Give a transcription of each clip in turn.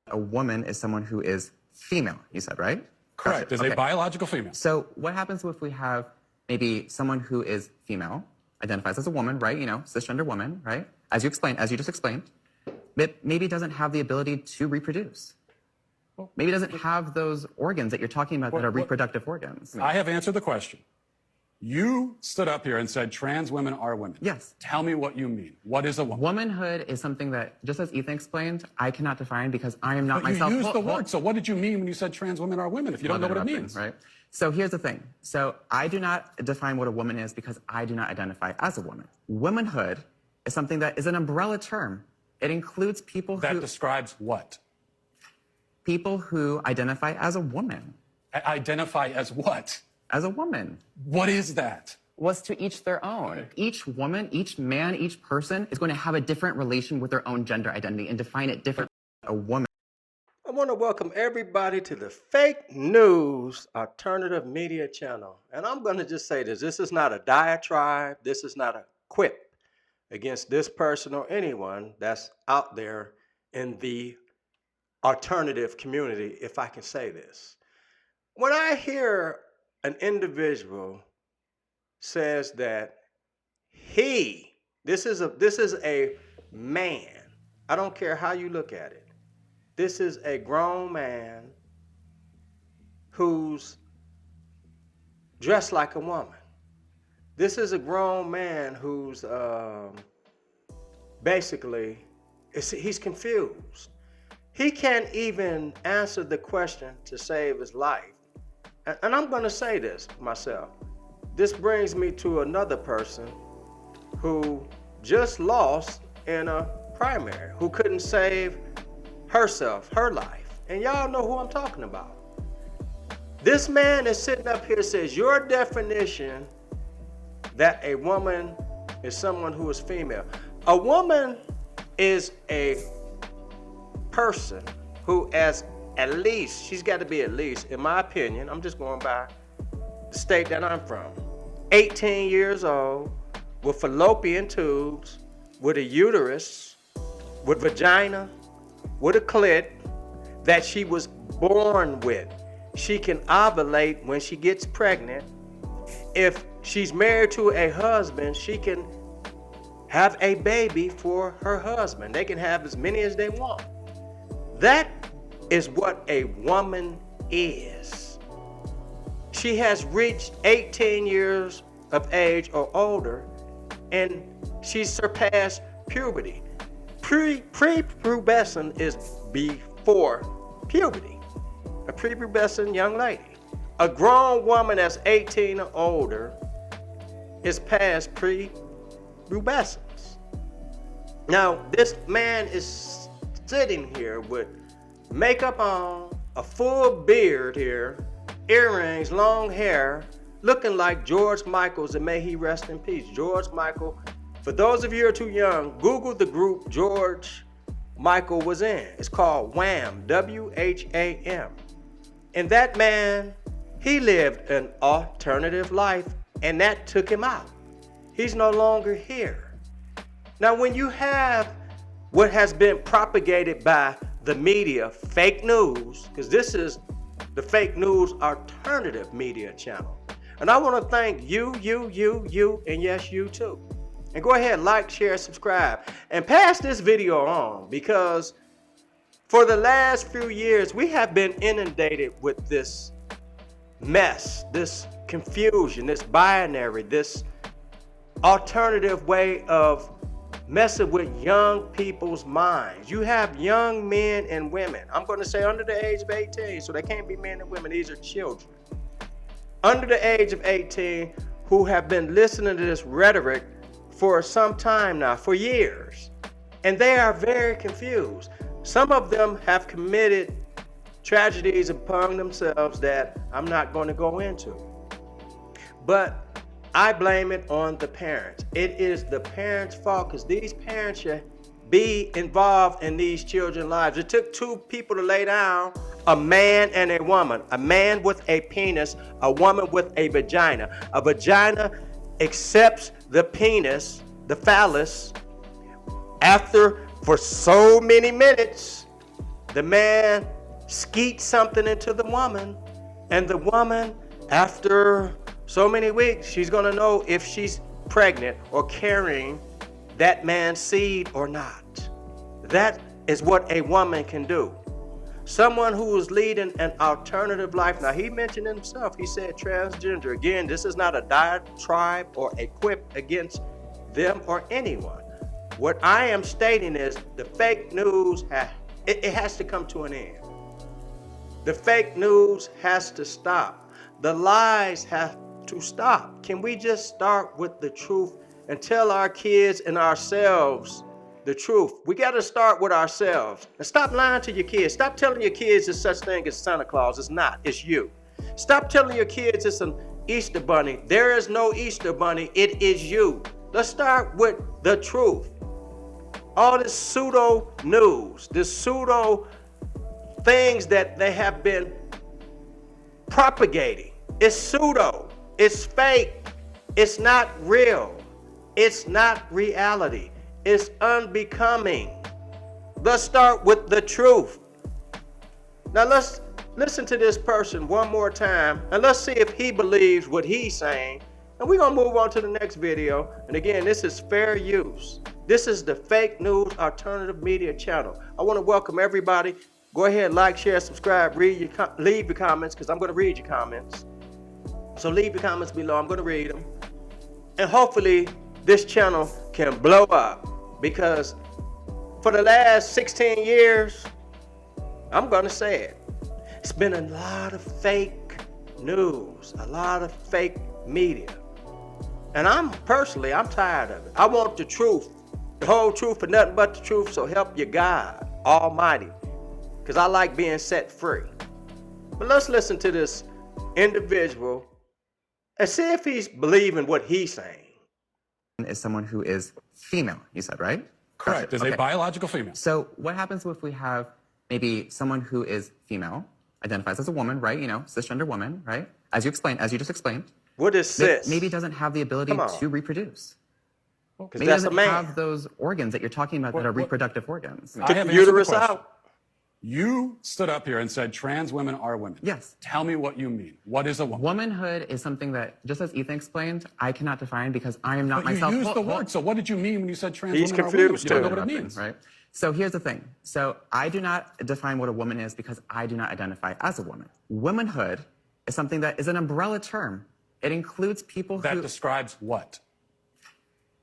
A woman is someone who is female, you said, right? Correct, is a biological female. So what happens if we have maybe someone who is female, identifies as a woman, right? You know, cisgender woman, right? As you just explained, but maybe doesn't have the ability to reproduce. Maybe doesn't have those organs that you're talking about that are reproductive organs. I have answered the question. You stood up here and said trans women are women. Yes. Tell me what you mean. What is a woman? Womanhood is something that, just as Ethan explained, I cannot define because I am not myself. You used the word, so what did you mean when you said trans women are women if you don't know what it means? Right? So here's the thing. So I do not define what a woman is because I do not identify as a woman. Womanhood is something that is an umbrella term. It includes people that describes what? People who identify as a woman. Identify as what? As a woman. What is that? Was to each their own. Each woman, each man, each person is going to have a different relation with their own gender identity and define it differently. A woman. I want to welcome everybody to the Fake News Alternative Media Channel. And I'm going to just say this. This is not a diatribe. This is not a quip against this person or anyone that's out there in the alternative community, if I can say this. When I hear an individual says that this is a man, I don't care how you look at it. This is a grown man who's dressed like a woman. This is a grown man who's basically, he's confused. He can't even answer the question to save his life. And I'm going to say this myself. This brings me to another person who just lost in a primary, who couldn't save herself, her life. And y'all know who I'm talking about. This man is sitting up here and says, your definition that a woman is someone who is female. A woman is a person who at least, she's got to be at least, in my opinion, I'm just going by the state that I'm from, 18 years old, with fallopian tubes, with a uterus, with vagina, with a clit that she was born with. She can ovulate when she gets pregnant. If she's married to a husband, she can have a baby for her husband. They can have as many as they want. That is what a woman is. She has reached 18 years of age or older, and she's surpassed puberty. Prepubescent is before puberty. A prepubescent young lady. A grown woman that's 18 or older is past prepubescence. Now, this man is sitting here with makeup on, a full beard here, earrings, long hair, looking like George Michael's, and may he rest in peace. George Michael, for those of you who are too young, Google the group George Michael was in. It's called Wham, W-H-A-M. And that man, he lived an alternative life, and that took him out. He's no longer here. Now, when you have what has been propagated by the media, fake news, because this is the Fake News Alternative Media Channel. And I want to thank you, and yes, you too. And go ahead, like, share, subscribe, and pass this video on, because for the last few years, we have been inundated with this mess, this confusion, this binary, this alternative way of messing with young people's minds. You have young men and women. I'm going to say under the age of 18, so they can't be men and women. These are children. Under the age of 18 who have been listening to this rhetoric for some time now, for years. And they are very confused. Some of them have committed tragedies upon themselves that I'm not going to go into. But I blame it on the parents. It is the parents' fault, because these parents should be involved in these children's lives. It took two people to lay down, a man and a woman. A man with a penis, a woman with a vagina. A vagina accepts the penis, the phallus, after for so many minutes the man skeets something into the woman, and the woman, after so many weeks, she's gonna know if she's pregnant or carrying that man's seed or not. That is what a woman can do. Someone who is leading an alternative life. Now, he mentioned himself, he said transgender. Again, this is not a diatribe or a quip against them or anyone. What I am stating is the fake news, it has to come to an end. The fake news has to stop. The lies have to stop. Can we just start with the truth and tell our kids and ourselves the truth? We got to start with ourselves and stop lying to your kids. Stop telling your kids there's such thing as Santa Claus. It's not. It's you. Stop telling your kids it's an Easter bunny. There is no Easter bunny. It is you. Let's start with the truth. All this pseudo news, this pseudo things that they have been propagating. It's pseudo. It's fake. It's not real. It's not reality. It's unbecoming. Let's start with the truth. Now let's listen to this person one more time and let's see if he believes what he's saying. And we're going to move on to the next video. And again, this is Fair Use. This is the Fake News Alternative Media channel. I want to welcome everybody. Go ahead, like, share, subscribe, leave your comments, because I'm going to read your comments. So leave your comments below. I'm going to read them. And hopefully this channel can blow up. Because for the last 16 years, I'm going to say it, it's been a lot of fake news, a lot of fake media. And I'm tired of it. I want the truth, the whole truth and nothing but the truth, so help you God Almighty. Because I like being set free. But let's listen to this individual and see if he's believing what he's saying. Is someone who is female, you said, right? Correct. Is a biological female. So what happens if we have maybe someone who is female, identifies as a woman, right? You know, cisgender woman, right? As you just explained. What is cis? Maybe doesn't have the ability to reproduce. Because Maybe that's a doesn't man. have those organs that you're talking about that are reproductive organs. I have Took the uterus answered the question. out. You stood up here and said trans women are women. Yes. Tell me what you mean. What is a woman? Womanhood is something that, just as Ethan explained, I cannot define because I am not But myself. you used the word, so what did you mean when you said trans He's women are women? confused You don't know too. what it means. Right? So here's the thing. So I do not define what a woman is because I do not identify as a woman. Womanhood is something that is an umbrella term. It includes people That describes what?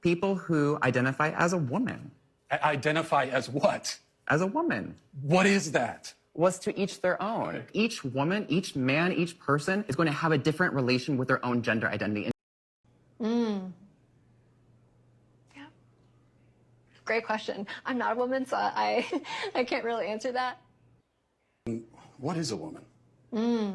people who identify as a woman. Identify as what? As a woman. What is that? Was to each their own. Each woman, each man, each person is going to have a different relation with their own gender identity. Yeah. Great question. I'm not a woman, so I can't really answer that. What is a woman? Yeah.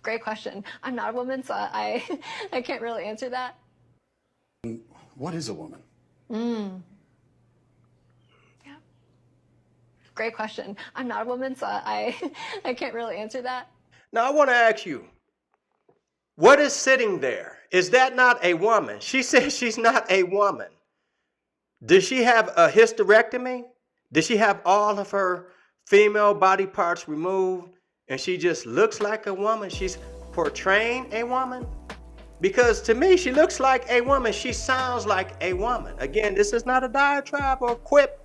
Great question. I'm not a woman, so I can't really answer that. What is a woman? Yeah. Great question. I'm not a woman, so I can't really answer that. Now I want to ask you, what is sitting there? Is that not a woman? She says she's not a woman. Does she have a hysterectomy? Does she have all of her female body parts removed and she just looks like a woman? She's portraying a woman? Because to me, she looks like a woman. She sounds like a woman. Again, this is not a diatribe or quip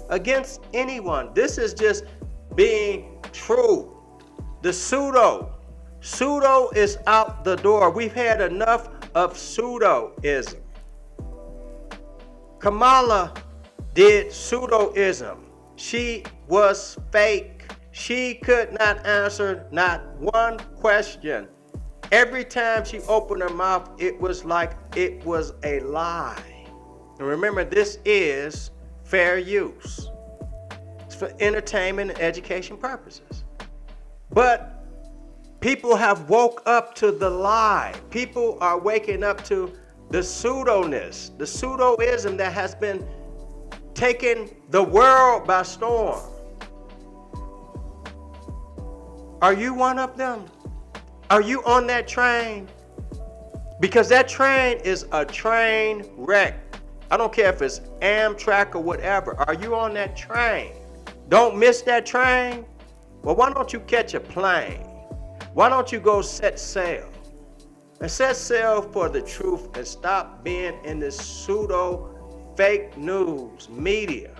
against anyone. This is just being true. The pseudo is out the door. We've had enough of pseudoism. Kamala did pseudoism. She was fake. She could not answer not one question. Every time she opened her mouth, it was like it was a lie. And remember, this is fair use. It's for entertainment and education purposes. But people have woke up to the lie. People are waking up to the pseudoness, the pseudoism that has been taking the world by storm. Are you one of them? Are you on that train? Because that train is a train wreck. I don't care if it's Amtrak or whatever. Are you on that train? Don't miss that train. Well, why don't you catch a plane? Why don't you go set sail? And set sail for the truth and stop being in this pseudo fake news media.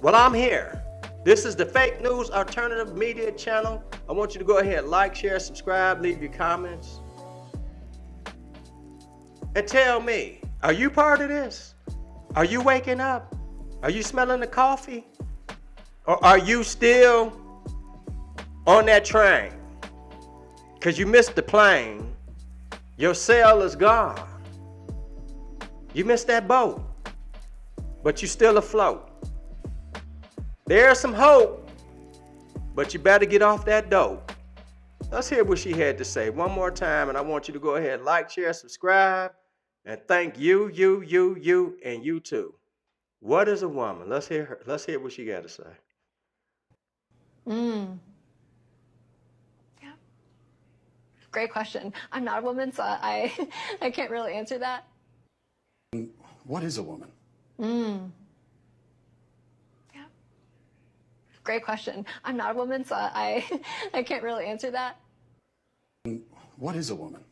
Well, I'm here. This is the Fake News Alternative Media channel. I want you to go ahead, like, share, subscribe, leave your comments. And tell me, are you part of this? Are you waking up? Are you smelling the coffee? Or are you still on that train? Because you missed the plane. Your sail is gone. You missed that boat. But you still afloat. There's some hope, but you better get off that dope. Let's hear what she had to say one more time, and I want you to go ahead, like, share, subscribe, and thank you, and you too. What is a woman? Let's hear her. Let's hear what she got to say. Yeah. Great question. I'm not a woman, so I can't really answer that. What is a woman? Yeah. Great question. I'm not a woman, so I can't really answer that. What is a woman?